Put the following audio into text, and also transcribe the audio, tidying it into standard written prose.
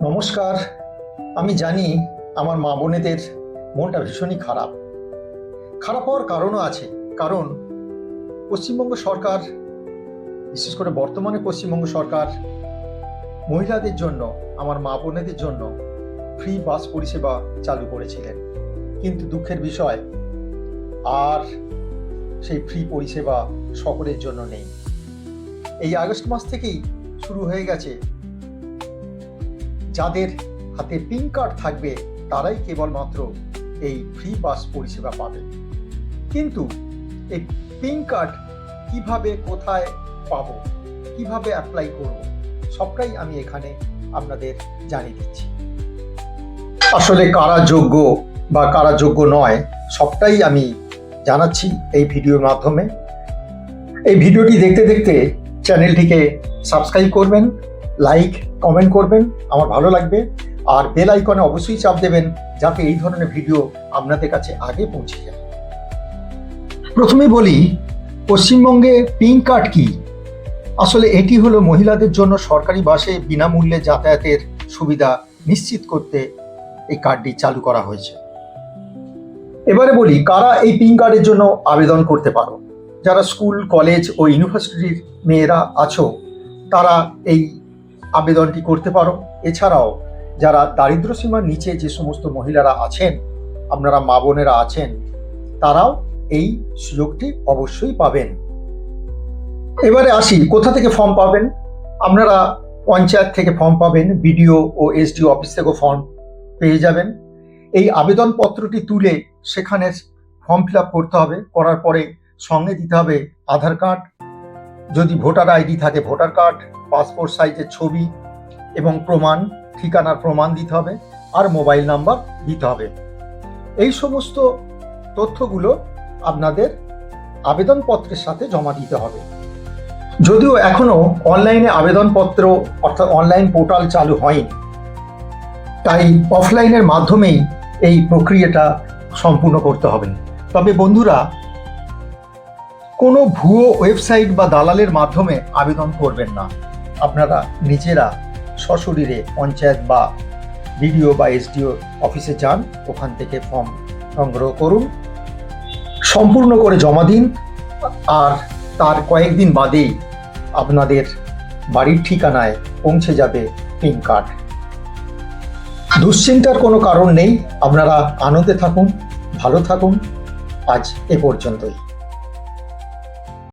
নমস্কার। আমি জানি আমার মা বোনেদের মনটা ভীষণই খারাপ হওয়ার কারণও আছে। কারণ পশ্চিমবঙ্গ সরকার, বিশেষ করে বর্তমানে পশ্চিমবঙ্গ সরকার মহিলাদের জন্য, আমার মা বোনেদের জন্য ফ্রি বাস পরিষেবা চালু করেছিলেন। কিন্তু দুঃখের বিষয়, আর সেই ফ্রি পরিষেবা সকলের জন্য নেই। এই আগস্ট মাস থেকেই শুরু হয়ে গেছে, যাদের হাতে পিঙ্ক কার্ড থাকবে তারাই কেবলমাত্র এই ফ্রি বাস পরিষেবা পাবে। কিন্তু এই পিঙ্ক কার্ড কিভাবে, কোথায় পাবো, কিভাবে অ্যাপ্লাই করব, সবটাই আমি এখানে আপনাদের জানিয়ে দিচ্ছি। আসলে কারা যোগ্য বা কারা যোগ্য নয়, সবটাই আমি জানাচ্ছি এই ভিডিওর মাধ্যমে। এই ভিডিওটি দেখতে দেখতে চ্যানেলটিকে সাবস্ক্রাইব করবেন, লাইক কমেন্ট করবেন, আমার ভালো লাগবে। আর বেল আইকনে অবশ্যই চাপ দেবেন, যাতে এই ধরনের ভিডিও আপনাদের কাছে আগে পৌঁছে যায়। প্রথমে বলি, পশ্চিমবঙ্গে পিঙ্ক কার্ড কি। আসলে এটি হলো মহিলাদের জন্য সরকারি বাসে বিনামূল্যে যাতায়াতের সুবিধা নিশ্চিত করতে এই কার্ডটি চালু করা হয়েছে। এবারে বলি, কারা এই পিঙ্ক কার্ডের জন্য আবেদন করতে পারো। যারা স্কুল, কলেজ ও ইউনিভার্সিটির মেয়েরা আছো, তারা এই আবেদনটি করতে পারো। এছাড়াও যারা দারিদ্র্য সীমার নিচে যে সমস্ত মহিলারা আছেন, আপনারা মা বোনেরা আছেন, তারাও এই সুযোগটি অবশ্যই পাবেন। এবারে আসি, কোথা থেকে ফর্ম পাবেন। আপনারা পঞ্চায়েত থেকে ফর্ম পাবেন, বিডিও ও এসডিও অফিস থেকেও ফর্ম পেয়ে যাবেন। এই আবেদনপত্রটি তুলে সেখানে ফর্ম ফিল আপ করতে হবে। করার পরে সঙ্গে দিতে হবে আধার কার্ড, যদি ভোটার আইডি থাকে ভোটার কার্ড, পাসপোর্ট সাইজের ছবি এবং প্রমাণ, ঠিকানার প্রমাণ দিতে হবে, আর মোবাইল নাম্বার দিতে হবে। এই সমস্ত তথ্যগুলো আপনাদের আবেদনপত্রের সাথে জমা দিতে হবে। যদিও এখনো অনলাইনে আবেদনপত্র অর্থাৎ অনলাইন পোর্টাল চালু হয়নি, তাই অফলাইনের মাধ্যমেই এই প্রক্রিয়াটা সম্পূর্ণ করতে হবে। তবে বন্ধুরা, কোনো ভুয়ো ওয়েবসাইট বা দালালের মাধ্যমে আবেদন করবেন না। আপনারা নিজেরা সশরীরে পঞ্চায়েত বা বিডিও বা এসডিও অফিসে যান, ওখান থেকে ফর্ম সংগ্রহ করুন, সম্পূর্ণ করে জমা দিন, আর তার কয়েকদিন বাদেই আপনাদের বাড়ির ঠিকানায় পৌঁছে যাবে পিঙ্ক কার্ড। দুশ্চিন্তার কোনো কারণ নেই। আপনারা আনন্দে থাকুন, ভালো থাকুন। আজ এ পর্যন্তই।